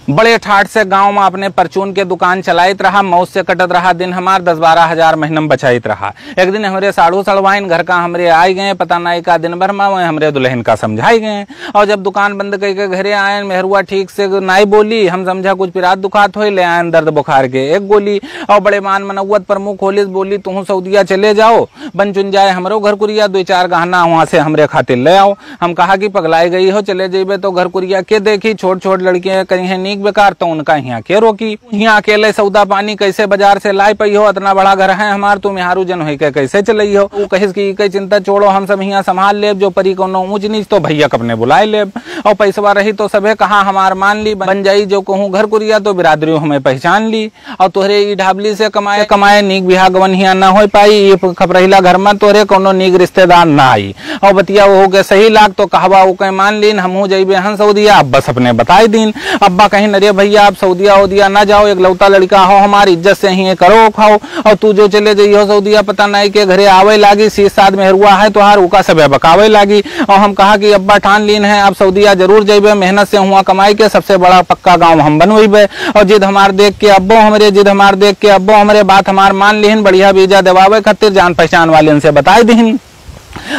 बड़े ठाट से गांव में अपने परचून के दुकान चलाइत रहा, मौज से कटत रहा दिन हमार, 10-12 हजार महीना में बचाइत रहा। एक दिन हमरे साड़ू सड़वाइन घर का हमरे आई गए, पता नहीं का दिन भर में वह हमरे दुल्हन का समझाई गए। और जब दुकान बंद करके घरे आए, मेहरुआ ठीक से नहीं बोली, हम समझा कुछ पिरात दुखात हो, ले आए दर्द बुखार के एक गोली। और बड़े मान मनौवत पर मुंह खोलिस बोली, तुम सऊदिया चले जाओ, बन चुन जाए हमरो घर कुरिया, 2-4 गहना वहां से हमरे खातिर ले आओ। हम कहा कि पगलाई गई हो, चले जेबे तो घर कुरिया के देखी, छोट छोट लड़कियां कहीं है बेकार, तो उनका यहाँ के रोकी। यहाँ अकेले सौदा पानी कैसे बाजार से लाई पई हो, इतना बड़ा घर है हमार, तुम यहाँ जन हो के कैसे चलई हो। वो कहिस की कई चिंता छोड़ो, हम सब यहाँ संभाल लेब, जो परी कोनो ऊंच नीच तो भैया अपने बुलाए लेब, और पैसवा रही तो सबे कहा हमार मान ली, बन जाई जो कहूँ घर कुरिया तो बिरादरी हमें पहचान ली। और तोहरे ई ढाबली से कमाए कमाए नीक बिहा गवन हिया न हो पाई, ये खबरहिला घर में तोहरे कोनो नीक रिश्तेदार ना आई। और बतिया वो के सही लाग तो कहवा वो कहीं मान लीन, हमहू जइबे हन सऊदिया, अब बस अपने बताई दीन। अब्बा कहीं नरे भैया आप सऊदिया उदिया ना जाओ, एक लौता लड़का हो, हमारी इज्जत से ही करो खाओ, और तू जो चले जाइयो सऊदिया पता नहीं के घरे आवे लागी, 6-7 मेहरुआ है तो हार उका सब बकावे लागी। और हम कहा कि अब्बा ठान लीन है अब सऊदिया जरूर जइबे, मेहनत से हुआ कमाई के सबसे बड़ा पक्का गाँव हम बनवेबे। और जिद हमार देख के अब्बो हमरे, जिद हमार देख के अब्बो हमरे, बात हमार मान लीन, बढ़िया वीजा देवावे खातिर जान पहचान वाले से बताई दीन।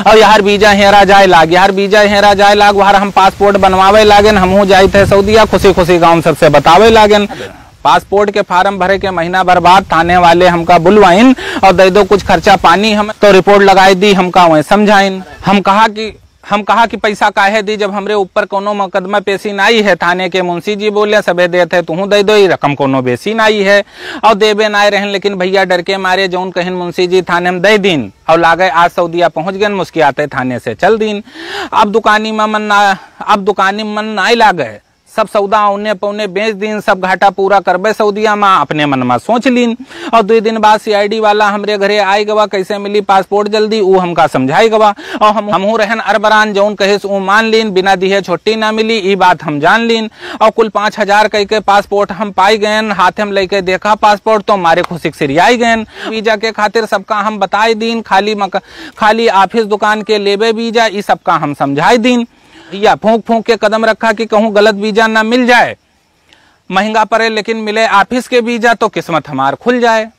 और यार वीजा हेरा जाए लाग, यार वीजा हेरा जाए लाग, वहां हम पासपोर्ट बनवावे लागेन, हमहू जाए थे सऊदिया, खुशी खुशी गाँव सबसे बतावे लागेन। पासपोर्ट के फार्म भरे के महीना बर्बाद, थाने वाले हमका बुलवाइन और दे दो कुछ खर्चा पानी, हम तो रिपोर्ट लगाई दी, हमका वही समझाइन। हम कहा कि पैसा काहे दी जब हमरे ऊपर कोनो मुकदमा पेशी नाई है। थाने के मुंशी जी बोले सबे देते तू दे दो, रकम कोनो बेसी नाई है, और देबे नाई रहन, लेकिन भैया डर के मारे जौन कहन मुंशी जी थाने में दे दिन, और लागे आज सऊदिया पहुंच गए, मुस्कियाते थाने से चल दिन। अब दुकानी में मन नाई लागे, सब सौदा औने पौने बेच दिन, सब घाटा पूरा करबे सऊदिया में, अपने मन में सोच लीन। और 2 दिन बाद CID वाला हमरे घरे आई गवा, कैसे मिली पासपोर्ट जल्दी, वो हमका समझाई गवा। और हमहू रहन अरबरान, जौन कहिस वो मान लीन, बिना दिए छुट्टी ना मिली, ये बात हम जान लीन। और कुल 5,000 कह के पासपोर्ट हम पाई गए, हाथ में लेके देखा पासपोर्ट तो मारे खुशी सिरियाई गए। वीजा के खातिर सबका हम बताई दीन, खाली ऑफिस दुकान के लेबे वीजा, ये सबका हम समझाई दीन। या फूंक के कदम रखा कि कहूँ गलत वीजा ना मिल जाए, महंगा पड़े लेकिन मिले ऑफिस के वीजा तो किस्मत हमार खुल जाए।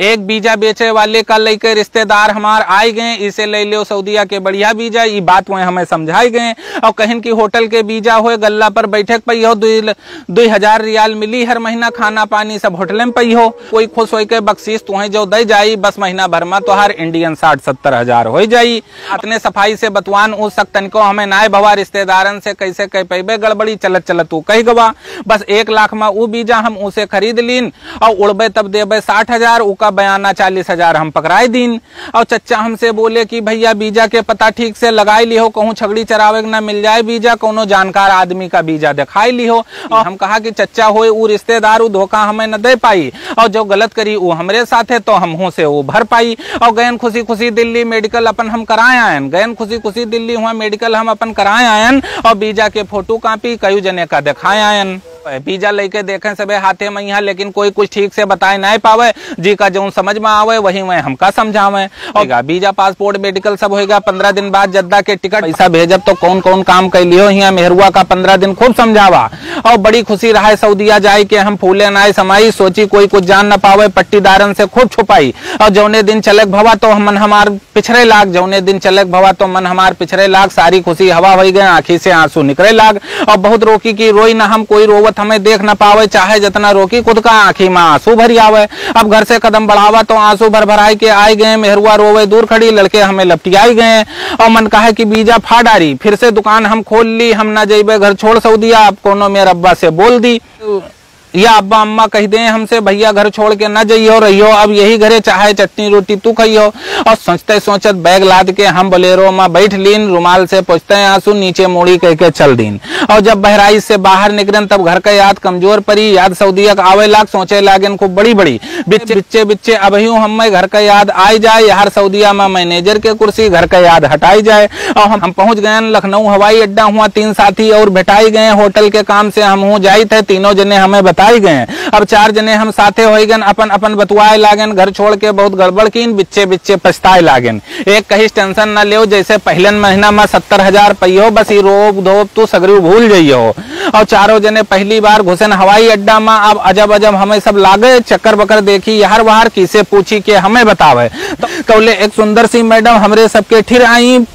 एक वीजा बेचे वाले का लेके रिश्तेदार हमार आए गए, इसे ले लो सऊदिया के बढ़िया वीजा, ये बात वह हमें समझाई गए। और कहीं की होटल के वीजा हो, गल्ला पर बैठक पई हो, 2,000 रियाल मिली हर महीना, खाना पानी सब होटल में पई हो, कोई खुश हो के बख्शीश तुम्हें जो दे जाई, बस महीना भर में तो हर इंडियन 60-70 हजार हो जाई। अपने सफाई से बतवान उ सकतन को हमें नाय भवा, रिश्तेदारन से कैसे कह पैबे गड़बड़ी, चलत तू कह गवा, बस 1 लाख में वो वीजा हम उसे खरीद लीन, और उड़बे तब देबे 60,000, उका बयाना 40,000 हम पकड़ाई दीन। और चच्चा हमसे बोले कि भैया वीजा के पता ठीक से लगाई ली हो, कहूँ छगड़ी चरावे न मिल जाए वीजा, कोनो जानकार आदमी का वीजा दिखाई ली हो। और हम कहा कि चच्चा होए वो रिश्तेदार वो धोखा हमें न दे पाई, और जो गलत करी वो हमरे साथ है तो हम से वो भर पाई। और गयन खुशी खुशी दिल्ली मेडिकल अपन हम कराए आयन, गयन खुशी खुशी दिल्ली हुआ मेडिकल हम अपन कराए आयन, और वीजा के फोटो कॉपी कई जने का दिखाए आयन। वीजा लेके देखें सबे हाथे में यहाँ, लेकिन कोई कुछ ठीक से बताए नहीं पावे, जी का जो समझ में आवे वही वह हमका समझावे। और वीजा पासपोर्ट मेडिकल सब होगा, 15 दिन बाद जद्दा के टिकट पैसा भेजब तो कौन कौन काम कर लियो, यहाँ मेहरुआ का 15 दिन खूब समझावा। और बड़ी खुशी रहा सऊदिया जाए के, हम फूले नाय समाई, सोची कोई कुछ जान न पावे, पट्टीदारन से खूब छुपाई। और जौने दिन चलक भवा तो मन हमार पिछड़े लाग, जौने दिन चलक भवा तो मन हमार पिछड़े लाग, सारी खुशी हवा हो गए, आंखी से आंसू निकले लाग। और बहुत रोकी की रोई ना हम, कोई रोवत हमें देख न पावे, चाहे जितना रोकी खुद का आंखी में आंसू भरी आवे। अब घर से कदम बढ़ावा तो आंसू भर भराई के आए गए, मेहरुआ रोवे दूर खड़ी, लड़के हमें लपटियाई गए। और मन कहा कि वीजा फा डारी, फिर से दुकान हम खोल ली, हम ना जेबे घर छोड़ सऊदिया, अब कोनो मेरे अब्बा से बोल दी, या अब्बा अम्मा कह दे हमसे भैया घर छोड़ के न जाइयो रहियो, अब यही घरे चाहे चटनी रोटी तू खाइयो। और सोचते सोचत बैग लाद के हम बोलेरो में बैठ लीन, रुमाल से पोछते आंसू नीचे मोड़ी कह के चल दीन। और जब बहराइच से बाहर निकलन तब घर का याद कमजोर पड़ी, याद सऊदिया आवे लाग, सोचे लागन खूब बड़ी बड़ी, बिच्चे अब यूं हमें घर का याद आई जाए, यार सऊदिया में मैनेजर के कुर्सी, घर का याद हटाई जाए। और हम पहुंच गए लखनऊ हवाई अड्डा, हुआ 3 साथी और बैठाई गए, होटल के काम से हम जाई थे, तीनों जने हमें बता आई गए। अब 4 जने हम साथे हो गए, अपन अपन बतुआए लागन, घर छोड़ के बहुत गड़बड़ की बिच्चे बिच्चे पछताए लागन। एक कहीं टेंशन न ले, जैसे पहले महीना में 70,000 पैयो बस ही रोब धोब तू सगरी भूल जाइयो। और 4 जने पहली बार घुसन हवाई अड्डा में, अब अजब अजब हमें सब लागे, चक्कर बकर देखी यार बाहर किसे पूछी के हमें बतावे। तो कौले एक सुंदर सी मैडम हमरे सबके ठिर आई,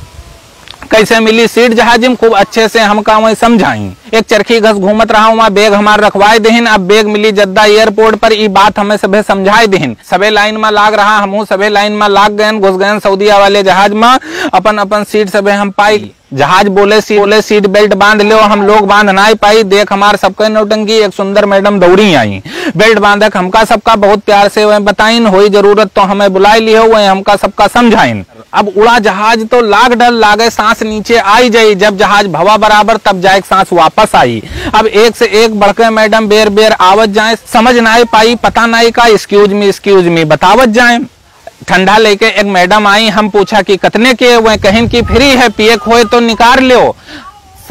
कैसे मिली सीट जहाज में खूब अच्छे से हम का वही समझाई। एक चरखी घस घूमत रहा वहाँ बैग हमार रखवाए देहिन, अब बैग मिली जद्दा एयरपोर्ट पर, ई बात हमें सबे समझाए देहिन। सबे लाइन में लाग रहा, हमहू सबे लाइन में लाग गए, घुस गए सऊदिया वाले जहाज में, अपन अपन सीट सबे हम पाई। जहाज बोले सीट बेल्ट बांध लो, हम लोग बांध ना पाई। देख हमार सबके नौटंकी, एक सुंदर मैडम दौड़ी आई, बेल्ट बांधक हमका सबका बहुत प्यार से वह बताइन, होई जरूरत तो हमें बुलाई लियो, वह हमका सबका समझाइन। अब उड़ा जहाज तो लाग डर लागे, सांस नीचे आई जाई, जब जहाज भवा बराबर तब जाए सांस वापस आई। अब एक से एक बढ़के मैडम बेर बेर आवत जाए, समझ ना पाई, पता नहीं का एक्सक्यूज मी बतावत जाए। ठंडा लेके एक मैडम आई, हम पूछा कि कितने के, वह कहीं की फ्री है, पिए खोए तो निकाल लो।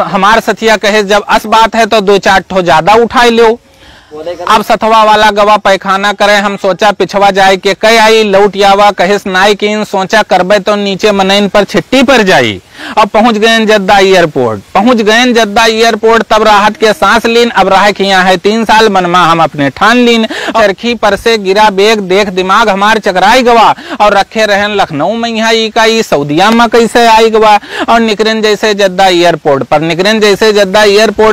हमार सथिया कहे जब अस बात है तो 2-4 ठो ज्यादा उठाई लो। अब सथवा वाला गवा पैखाना करे, हम सोचा पिछवा जाए के कई आई, लौट यावा कहिस नाई कीन, सोचा करबे तो नीचे मनैन पर छिट्टी पर जाई। अब पहुंच गए जद्दा एयरपोर्ट, तब राहत के सांस लीन। अब राह किया है 3 साल, मनमा हम अपने ठान लीन। चरखी पर से गिरा बेग, देख दिमाग हमार चकराई गवा, और रखे रहन लखनऊ में यहाँ का सऊदिया में कैसे आई गवा। और निकरन जैसे जद्दा एयरपोर्ट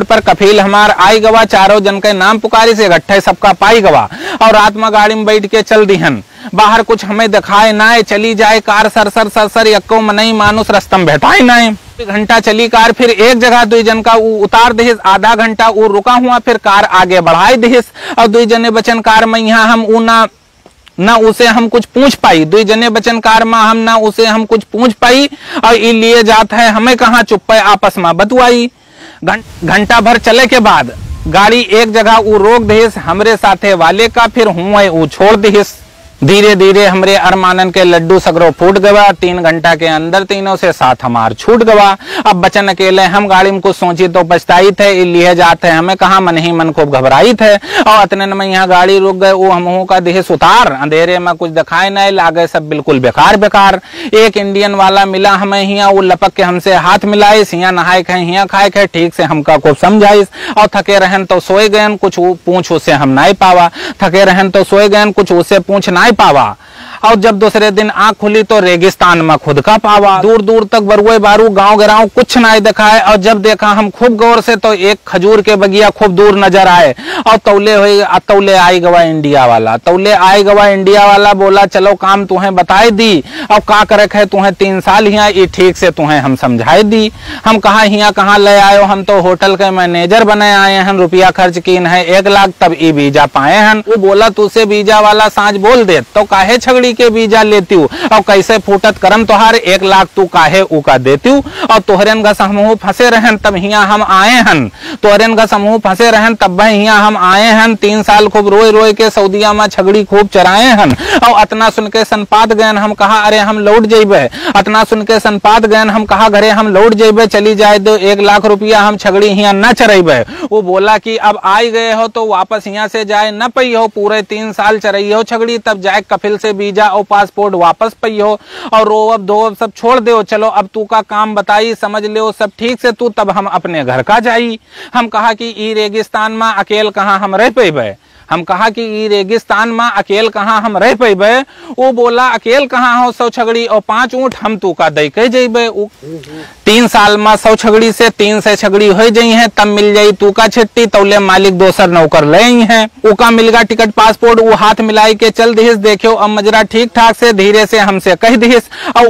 पर कफील हमार आई गवा, 4 जन के नाम पुकारी से इकट्ठे सबका पाई गवा। और रात में गाड़ी में बैठ के चल दिहन, बाहर कुछ हमें दिखाए ना, चली जाए कार सर यक्को मनई मानुस रस्तम बैठाए ना। घंटा चली कार, फिर एक जगह 2 जन का उतार दिहिस, आधा घंटा वो रुका हुआ, फिर कार आगे बढ़ाए दिहिस। और 2 जने बचन कार में यहाँ हम ना उसे हम कुछ पूछ पाई, 2 जने बचन कार में हम ना उसे हम कुछ पूछ पाई। और ये लिए जाता है हमें कहाँ चुप पे आपस में बतुआई। घंटा भर चले के बाद गाड़ी एक जगह वो रोक दिहिस हमरे साथे वाले का, फिर हुए वो छोड़ दिहिस। धीरे धीरे हमरे अरमानन के लड्डू सगरो फूट गवा, 3 घंटा के अंदर तीनों से साथ हमार छूट गवा। अब बचन अकेले हम, गाड़ी में कुछ सोची तो पछताई थे, लिए जाते हमें कहा मन ही मन खूब घबराई थे। और इतने में यहाँ गाड़ी रुक गए, वो हम का देह सुतार, अंधेरे में कुछ दिखाई नहीं लागे, सब बिल्कुल बेकार। एक इंडियन वाला मिला हमें हिया, वो लपक के हमसे हाथ मिलाई, हिया नहाए खाए हिया खाए खाए, ठीक से हमका खूब समझाइस। और थके रहन तो सोए गए, कुछ पूछ उसे हम नहीं पावा, थके रहन तो सोए गए, कुछ उसे पूछ नहीं पावा। और जब दूसरे दिन आंख खुली तो रेगिस्तान में खुद का पावा, दूर दूर तक बरुए बारू गांव गिराव कुछ नहीं देखा है। और जब देखा हम खूब गौर से तो एक खजूर के बगिया खूब दूर नजर आए। और तौले आई गवा इंडिया वाला, बोला चलो काम तुम्हें बताए दी, और का करे है तुम्हें 3 साल हिया, ये ठीक से तुम्हें हम समझाए दी। हम कहा हिया कहाँ ले आयो, हम तो होटल के मैनेजर बने आए हैं, रुपया खर्च कीन है 1 लाख तब ई वीजा पाए हैं। वो बोला तुझसे वीजा वाला सांझ बोल दे तो काहे छगड़ी के वीजा लेती हूँ, और कैसे फूटत करम तोहार 1 लाख तू काहे उका देती हूँ। और तोहरेन का समूह फंसे रहन तब हिया हम आए हन, तब हिया हम आए हन। 3 साल खूब रोए के सऊदिया में छगड़ी खूब चराए हन। और अतना सुन के सनपात गयन, हम कहा अरे हम लौट जेबे, अतना सुन के सनपात गयन, हम कहा घरे हम लौट जेबे, चली जाए दो 1 लाख रुपया हम छगड़ी हिया न चरेबे। वो बोला कि अब आई गए हो तो वापस यहाँ से जाए न पई हो, पूरे 3 साल चरई हो छगड़ी, तब जाए कफिल से वीजा और पासपोर्ट वापस पई हो। और रोब धोब सब छोड़ दो, चलो अब तू का काम बताई, समझ ले सब ठीक से तू, तब हम अपने घर का जाई। हम कहा कि ई रेगिस्तान में अकेल कहाँ हम रह पेबे, हम रह पेबे। वो बोला अकेल कहाँ हो, 100 छगड़ी और 5 ऊँट हम तू का दे के जेबे। 3 साल में 100 छगड़ी से 300 छगड़ी हो जाई है, तब मिल जाई तू का छिट्टी, तौले मालिक दोसर नौकर ले हैं। उका मिलगा टिकट पासपोर्ट, वो हाथ मिलाई के चल दिहिस। देखियो अब मजरा ठीक ठाक से धीरे से हमसे कह दिहिस। और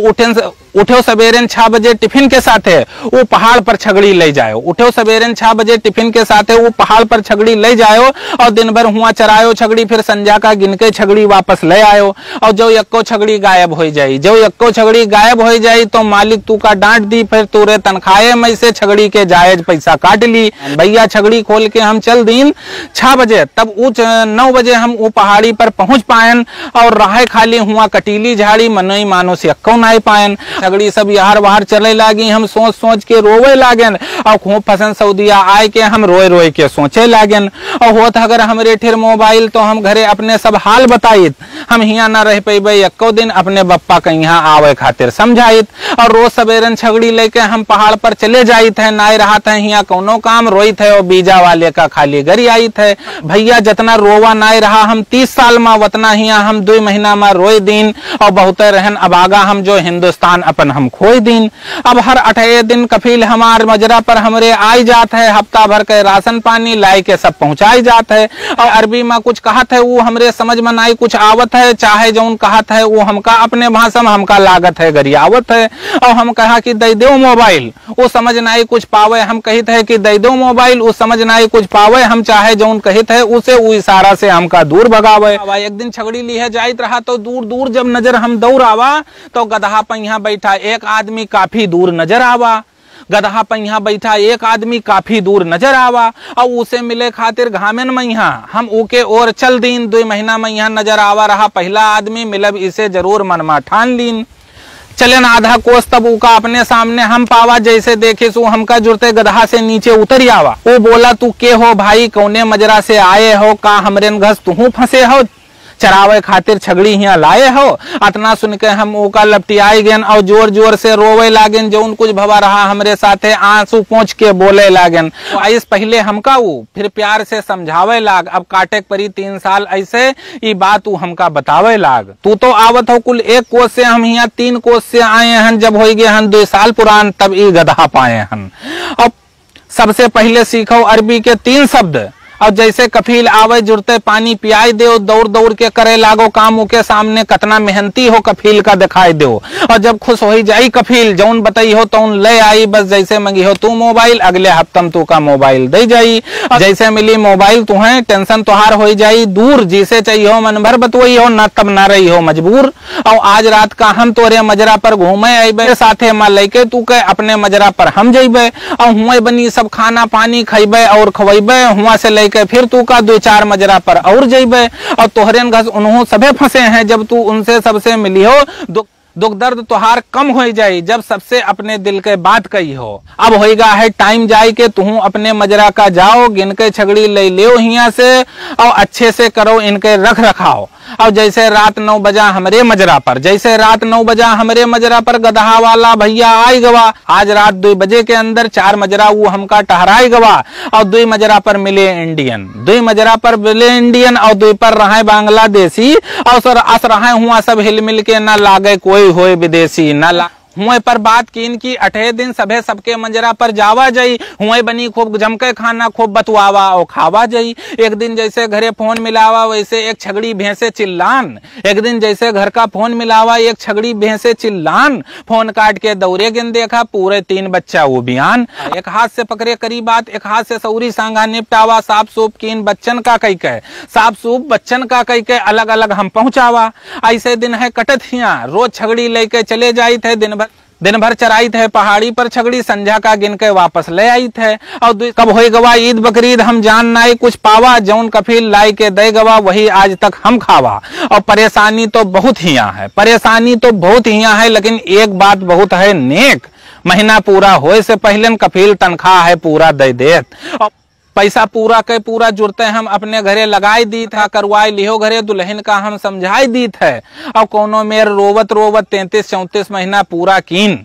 उठो सवेरे 6 बजे टिफिन के साथ वो पहाड़ पर छगड़ी ले जाओ, पहाड़ पर छगड़ी ले जाओ। और दिन भर हुआ चरायो छगड़ी, फिर संजा का गिन के छगड़ी वापस ले आयो। और जो यक्को छगड़ी गायब हो जाई, तो मालिक तू का डांट दी, फिर तूरे तनखाए में से छगड़ी के जायज पैसा काट ली। भैया छगड़ी खोल के हम चल दिन 6 बजे, तब 9 बजे हम वो पहाड़ी पर पहुंच पायन। और राह खाली हुआ कटीली झाड़ी, मनोई मानुस यक्को नहीं पायन। छगड़ी सब यार बाहर चले लागी, हम सोच सोच के रोवे लागन और खूब फसन सऊदिया आए के हम रोए रोए के सोचे लागन। और होत अगर हमरे ठिर मोबाइल तो हम घरे अपने सब हाल बताइत, हम हियां ना रह पेबे एको दिन, अपने बप्पा के यहाँ आवे खातिर समझाइत। और रोज सवेरन छगड़ी लेके हम पहाड़ पर चले जाइत है, नाय रहा था हियां कोनो काम रोइत है और बीजा वाले का खाली गरी आइत है। भैया जितना रोवा नाय रहा हम 30 साल में वतना हियां हम 2 महीना में रोए दिन और बहुत रहन अबागा हम जो हिंदुस्तान अपन हम खोई दिन। अब हर 8 दिन कफील हमार मजरा पर हमरे आई जात है, हफ्ता भर के राशन पानी लाई के सब पहुंचाई जात है। और अरबी में कुछ कहत है वो हमरे समझ में नाई कुछ आवत है, चाहे जो कहत है वो हमका अपने भाषा में हमका लागत है गरियावत है। और हम कहा कि दे दो मोबाइल, वो समझ नाई कुछ पावे, हम कहित है कि दे दो मोबाइल, वो समझ नाई कुछ पावे, हम चाहे जो कहित है उसे वो इशारा से हमका दूर भगावे। एक दिन छगड़ी लिए जाइत रहा तो दूर दूर जब नजर हम दौड़ आवा तो गदहा पहिया बैठा एक आदमी काफी दूर नजर आवा। गदहा पहिया बैठा एक आदमी काफी दूर नजर आवा और उसे मिले खातिर घामेन मैया हम ऊके और चल दीन। 2 महीना मैया नजर आवा रहा पहला आदमी मिलब इसे जरूर मनमा ठान लीन। चलन आधा कोस तब उका अपने सामने हम पावा, जैसे देखे सो हमका जुड़ते गदहा से नीचे उतर आवा। वो बोला तू के हो भाई, कौने मजरा से आए हो, का हमरेन घस तू फंसे हो, चरावे खातिर छगड़ी यहाँ लाए हो। अतना सुन के हम ओका लपटियाई गेन और जोर जोर से रोवे लागेन। जो कुछ भवा रहा हमरे साथे आंसू पोंछ के बोले लागेन। आइस पहले हमका वो फिर प्यार से समझावे लाग, अब काटे परी 3 साल ऐसे ये बात वो हमका बतावे लाग। तू तो आवत हो कुल 1 कोस से, हम यहाँ 3 कोस से आए हन, जब हो गए हन 2 साल पुरान तब ये गधा पाए हन। अब सबसे पहले सीखो अरबी के 3 शब्द और जैसे कफील आवे जुड़ते पानी पियाई दो, दौड़ दौड़ के करे लागो काम, के सामने कतना मेहनती हो कफील का दिखाई दो। और जब खुश हो जाई कफील जौन बताई हो तो ले आई, बस जैसे मंगी हो तू मोबाइल अगले हफ्तम तू का मोबाइल दे जाई। जैसे मिली मोबाइल तुम्हें टेंशन तुहार हो जाई दूर, जिसे चाहिए हो मन भर बतवई हो, ना तब ना रही हो मजबूर। और आज रात का हम तोरे मजरा पर घूमे अबे, साथे माँ लेके तू के अपने मजरा पर हम जइबे और हुए बनी सब खाना पानी खइबे और खवैबे, हुआ से के फिर तू का 2-4 मजरा पर और जइबे। और तोहरेन घस उन्हों सबे फंसे हैं, जब तू उनसे सबसे मिली हो दुख दर्द तुहार कम हो जाई, जब सबसे अपने दिल के बात कही हो। अब होएगा है टाइम जाई के तू अपने मजरा का जाओ, गिनके छगड़ी ले लियो हिया से और अच्छे से करो इनके रख रखाओ। और जैसे रात 9 बजा हमरे मजरा पर, जैसे रात 9 बजा हमरे मजरा पर गदहा वाला भैया आई गवा। आज रात 2 बजे के अंदर 4 मजरा वो हमका टहराई गवा और 2 मजरा पर मिले इंडियन, 2 मजरा पर मिले इंडियन और 2 पर रहे बांग्लादेशी। और सर अस रहे हुआ सब हिल मिल के न लागे कोई होए विदेशी, न हुए पर बात कीन की 8 दिन सभे सबके मंजरा पर जावा जाई। हुए बनी खूब जमके खाना खूब बतवावा और खावा जाई। एक दिन जैसे घरे फोन मिलावा वैसे एक छगड़ी भैंसे चिल्लान, एक दिन जैसे घर का फोन मिलावा एक छगड़ी भैंसे चिल्लान। फोन काट के दौरे गिन देखा पूरे 3 बच्चा वो बयान। एक हाथ से पकड़े करी बात, एक हाथ से सौरी सांगा निपटावा। साफ सूप कीन बच्चन का कई के, साफ सूप बच्चन का कई के अलग अलग हम पहुंचावा। ऐसे दिन है कटत हिया, रोज छगड़ी लेके चले जाई थे, दिन भर चराई थे पहाड़ी पर छगड़ी, संझा का गिन के वापस ले आई थे। और कब हो गवा ईद बकरीद हम जान नाई कुछ पावा, जौन कफील लाई के दे गवा वही आज तक हम खावा। और परेशानी तो बहुत हिया है, परेशानी तो बहुत हिया है, लेकिन एक बात बहुत है नेक, महीना पूरा होए से पहले कफील तनख्वाह है पूरा दे देत। और पैसा पूरा के पूरा जुड़ते हम अपने घरे लगाई दी था, करवाई लियो घरे दुल्हन का हम समझाई दी थे। और कोनो मेर रोवत रोवत 33-34 महीना पूरा कीन,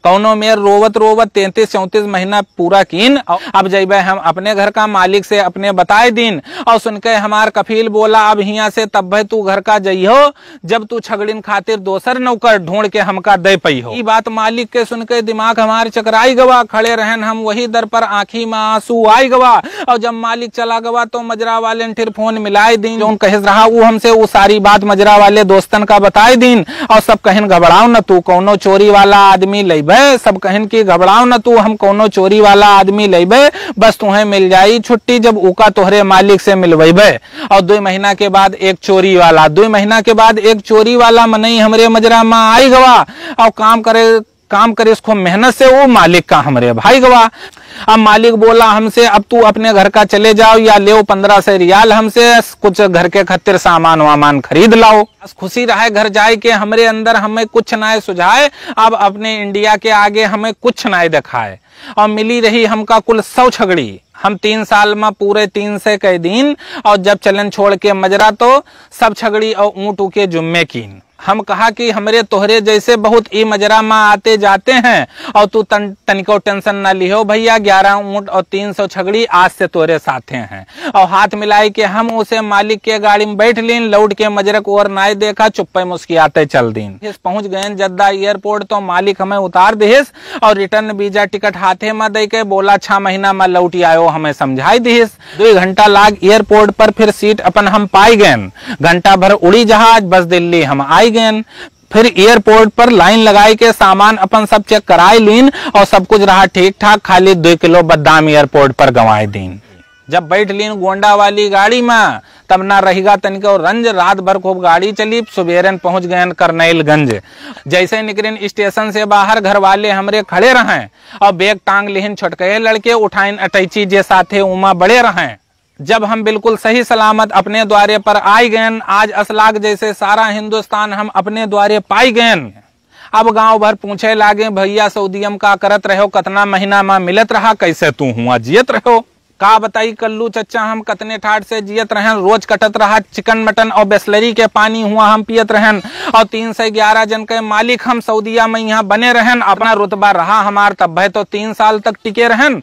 कौनो मेर रोवत रोवत 33-34 महीना पूरा कीन। अब जब हम अपने घर का मालिक से अपने बताए दिन और सुनके हमार कफील बोला अब हिया से तब भाई तू घर का जइहो जब तू छगड़िन खातिर दोसर नौकर ढूंढ के हमका दे पई हो। ये बात मालिक के सुनके दिमाग हमार चकराई गवा, खड़े रहन हम वही दर पर आंखी में आंसू आई गवा। और जब मालिक चला गवा तो मजरा वाले ने फिर फोन मिलाए दिन, जो कह रहा वो हमसे वो सारी बात मजरा वाले दोस्तन का बताए दिन। और सब कहन घबराओ न तू कौनो चोरी वाला आदमी लेबे, सब कहन की घबराओ न तू हम कौनो चोरी वाला आदमी लेबे, बस तुम्हें मिल जाई छुट्टी जब उका तोहरे मालिक से मिलवेबे। और 2 महीना के बाद एक चोरी वाला, 2 महीना के बाद एक चोरी वाला मनई हमरे मजरा में आई गवा और काम करे काम करे इसको मेहनत से, वो मालिक का हमरे भाई गवा। अब मालिक बोला हमसे अब तू अपने घर का चले जाओ या ले 1500 रियाल हमसे, कुछ घर के खातिर सामान वामान खरीद लाओ। खुशी रहे घर जाए के हमरे अंदर हमें कुछ ना सुझाए, अब अपने इंडिया के आगे हमें कुछ ना दिखाए। और मिली रही हमका कुल 100 छगड़ी। हम 3 साल में पूरे 300 के दिन, और जब चलन छोड़ के मजरा तो सब छगड़ी और ऊँट के जुम्मे कीन। हम कहा कि हमरे तोहरे जैसे बहुत ई मजरा में आते जाते हैं, और तू तनिको टेंशन ना लिहो भैया, 11 ऊँट और 300 छगड़ी आज से तोरे साथे हैं। और हाथ मिलाई के हम उसे मालिक के गाड़ी में बैठ लीन, लौट के मजरक और नाय देखा, चुप्पे मुस्कियाते चल दीन। पहुंच गए जद्दा एयरपोर्ट, तो मालिक हमें उतार दिहिस और रिटर्न वीजा टिकट हाथे में दे के बोला 6 महीना में लौट आयो, हमें समझाई दिहिस। 2 घंटा लाग एयरपोर्ट पर, फिर सीट अपन हम पाई गए। घंटा भर उड़ी जहाज, बस दिल्ली हम आई गए। फिर एयरपोर्ट पर लाइन लगाई के सामान अपन सब चेक कराई लीन, और सब कुछ रहा ठीक ठाक, खाली 2 किलो बादाम एयरपोर्ट पर गंवाई दीन। जब बैठ लीन गोंडा वाली गाड़ी में, तब ना रहेगा तनिको रंज, रात भर खूब गाड़ी चली, सुबेरन पहुंच गए करनैलगंज। जैसे निकलिन स्टेशन से बाहर, घर वाले हमरे खड़े रहें और बैग टांग लिहिन, छोटके लड़के उठाइन अटैची जे साथे उमा बड़े रहें। जब हम बिल्कुल सही सलामत अपने द्वारे पर आई गए, आज असलाग जैसे सारा हिंदुस्तान हम अपने द्वारे पाई गए। अब गांव भर पूछे लागे भैया सऊदीयम का करत रहो, कतना महीना में मिलत रहा, कैसे तू हुआ जियत रहो। का बताई कल्लू चच्चा हम कतने ठाट से जियत रहन, रोज कटत रहा चिकन मटन और बिस्लरी के पानी हुआ हम पियत रहन, और 311 जन के मालिक हम सऊदीया में यहाँ बने रहन। अपना रुतबा रहा हमार तब है तो 3 साल तक टिके रहन।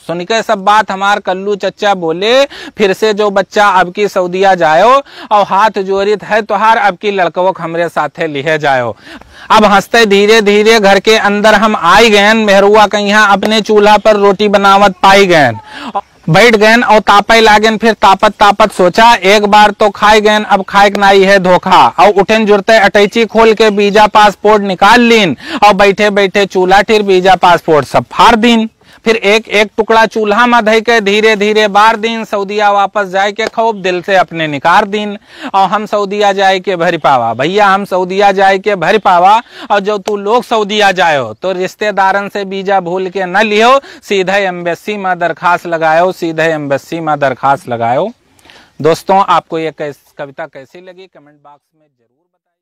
सुन के सब बात हमार कल्लू चच्चा बोले, फिर से जो बच्चा अब की सऊदीया जायो, और हाथ जोड़ित है तुहार अब की लड़कों हमरे साथे लिहे जायो। अब हंसते धीरे धीरे घर के अंदर हम आई गए। मेहरुआ के यहाँ अपने चूल्हा पर रोटी बनावत पाई गए, बैठ गए और तापे लागेन। फिर तापत तापत सोचा एक बार तो खाए गए, अब खाए नाई है धोखा। और उठेन जुड़ते अटैची खोल के वीजा पासपोर्ट निकाल लीन, और बैठे बैठे चूल्हा टिर वीजा पासपोर्ट सब फाड़ दीन। फिर एक एक टुकड़ा चूल्हा में धई के धीरे धीरे बार दिन सऊदीया वापस जाए के खूब दिल से अपने निकार दिन। और हम सऊदीया जाए के भरी पावा भैया, हम सऊदीया जाए के भरी पावा। और जो तू लोग सऊदीया जायो तो रिश्तेदारन से वीजा भूल के न लियो, सीधे एम्बेसी में दरखास्त लगायो, सीधे एम्बेसी में दरखास्त लगायो। दोस्तों आपको ये कविता कैसी लगी कमेंट बॉक्स में जरूर बताएं।